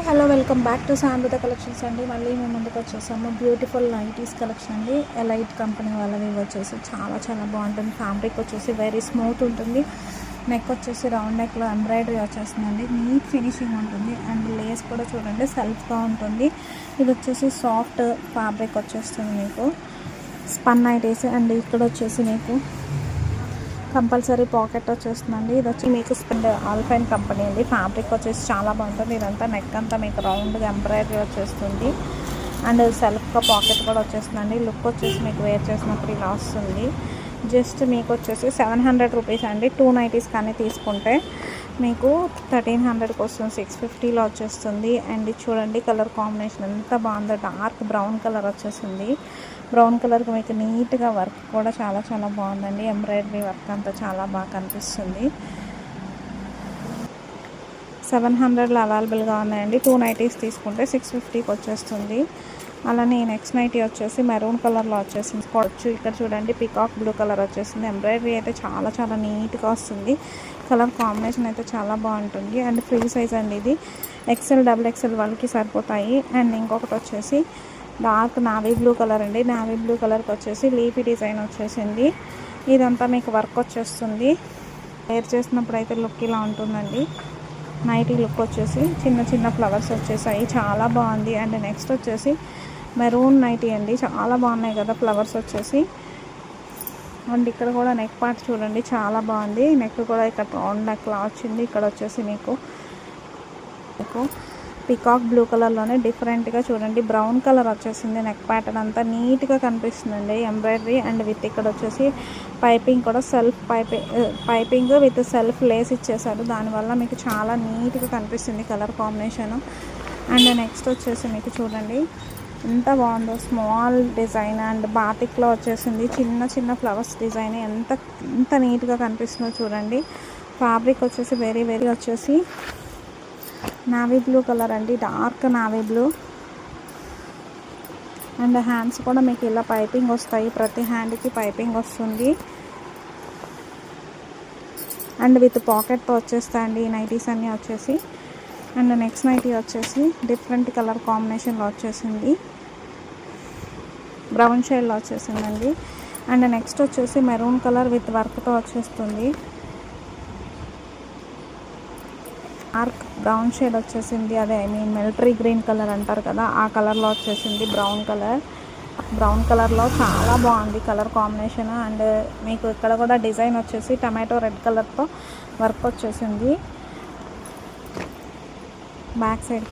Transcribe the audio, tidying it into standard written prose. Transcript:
Hello welcome back to Sambrutha collections అండి. మళ్ళీ మేము ముందుకు వచ్చేసాము. బ్యూటిఫుల్ నైటీస్ కలెక్షన్ అండి. ఎలైట్ కంపెనీ వాళ్ళవి వచ్చేసి చాలా బాగుంటుంది. ఫ్యాబ్రిక్ వచ్చేసి వెరీ స్మూత్ ఉంటుంది. నెక్ వచ్చేసి రౌండ్ నెక్లో ఎంబ్రాయిడరీ వచ్చేస్తుందండి. నీట్ ఫినిషింగ్ ఉంటుంది అండ్ లేస్ కూడా చూడండి సెల్ఫ్గా ఉంటుంది. ఇది వచ్చేసి సాఫ్ట్ ఫ్యాబ్రిక్ వచ్చేస్తుంది మీకు. స్పన్ నైటీస్ అండ్ ఇక్కడ వచ్చేసి మీకు కంపల్సరీ పాకెట్ వచ్చేస్తుందండి. ఇది వచ్చి మీకు స్పెండ్ ఆల్ఫైన్ కంపెనీ అండి. ఫ్యాబ్రిక్ వచ్చేసి చాలా బాగుంటుంది. ఇదంతా నెక్ అంతా మీకు రౌండ్గా ఎంబ్రాయిడరీ వచ్చేస్తుంది అండ్ సెల్ఫ్గా పాకెట్ కూడా వచ్చేస్తుందండి. లుక్ వచ్చేసి మీకు వేర్ చేసినప్పుడు ఇలా వస్తుంది. జస్ట్ మీకు వచ్చేసి 700 రూపీస్ అండి. 2 నైటీస్ కానీ తీసుకుంటే మీకు 1300కి వస్తుంది. 650లో వచ్చేస్తుంది. అండ్ చూడండి కలర్ కాంబినేషన్ ఎంత బాగుందో. డార్క్ బ్రౌన్ కలర్ వచ్చేసింది. బ్రౌన్ కలర్కి మీకు నీట్గా వర్క్ కూడా చాలా బాగుందండి. ఎంబ్రాయిడరీ వర్క్ అంతా చాలా బాగా కనిపిస్తుంది. 700లో అవైలబుల్గా ఉన్నాయండి. 2 నైటీస్ తీసుకుంటే 650కి వచ్చేస్తుంది. అలానే నెక్స్ట్ నైటీ వచ్చేసి మెరూన్ కలర్లో వచ్చేసింది. ఇక్కడ చూడండి పికాక్ బ్లూ కలర్ వచ్చేసింది. ఎంబ్రాయిడరీ అయితే చాలా నీట్గా వస్తుంది. కలర్ కాంబినేషన్ అయితే చాలా బాగుంటుంది అండ్ ఫ్రీ సైజ్ అండి. ఇది XL XXL వాళ్ళకి సరిపోతాయి. అండ్ ఇంకొకటి వచ్చేసి డార్క్ నావీ బ్లూ కలర్ అండి. నావీ బ్లూ కలర్కి వచ్చేసి లీఫీ డిజైన్ వచ్చేసింది. ఇదంతా మీకు వర్క్ వచ్చేస్తుంది. వేర్ చేసినప్పుడు అయితే లుక్ ఇలా ఉంటుందండి. నైటీ లుక్ వచ్చేసి చిన్న ఫ్లవర్స్ వచ్చేసాయి. చాలా బాగుంది. అండ్ నెక్స్ట్ వచ్చేసి మెరూన్ నైటీ అండి. చాలా బాగున్నాయి కదా ఫ్లవర్స్ వచ్చేసి. అండ్ ఇక్కడ కూడా నెక్ పార్ట్ చూడండి చాలా బాగుంది. నెక్ కూడా ఇక్కడ రౌండ్ నెక్లా వచ్చింది. ఇక్కడ వచ్చేసి మీకు పికాక్ బ్లూ కలర్లోనే డిఫరెంట్గా చూడండి బ్రౌన్ కలర్ వచ్చేసింది. నెక్ ప్యాటర్న్ అంతా నీట్గా కనిపిస్తుందండి. ఎంబ్రాయిడరీ అండ్ విత్ ఇక్కడ వచ్చేసి పైపింగ్ కూడా self piping with self lace ఇచ్చేసారు. దానివల్ల మీకు చాలా నీట్గా కనిపిస్తుంది కలర్ కాంబినేషను. అండ్ నెక్స్ట్ వచ్చేసి మీకు చూడండి ఎంత బాగుందో. స్మాల్ డిజైన్ అండ్ బాటిక్లో వచ్చేసింది. చిన్న ఫ్లవర్స్ డిజైన్ ఎంత నీట్గా కనిపిస్తుందో చూడండి. ఫ్యాబ్రిక్ వచ్చేసి వెరీ వచ్చేసి నావీ బ్లూ కలర్ అండి. Dark navy blue and hands కూడా మీకు ఇలా పైపింగ్ వస్తాయి. ప్రతి హ్యాండ్కి పైపింగ్ వస్తుంది అండ్ విత్ పాకెట్తో వచ్చేస్తాయండి ఈ నైటీస్ అన్నీ వచ్చేసి. అండ్ నెక్స్ట్ నైటీ వచ్చేసి డిఫరెంట్ కలర్ కాంబినేషన్లో వచ్చేసింది. బ్రౌన్ షేడ్లో వచ్చేసిందండి. అండ్ నెక్స్ట్ వచ్చేసి మెరూన్ కలర్ విత్ వర్క్తో వచ్చేస్తుంది. డార్క్ బ్రౌన్ షేడ్ వచ్చేసింది. అదే మిలిటరీ గ్రీన్ కలర్ అంటారు కదా ఆ కలర్లో వచ్చేసింది. బ్రౌన్ కలర్లో చాలా బాగుంది కలర్ కాంబినేషన్. అండ్ మీకు ఇక్కడ కూడా డిజైన్ వచ్చేసి టమాటో రెడ్ కలర్తో వర్క్ వచ్చేసింది. Back side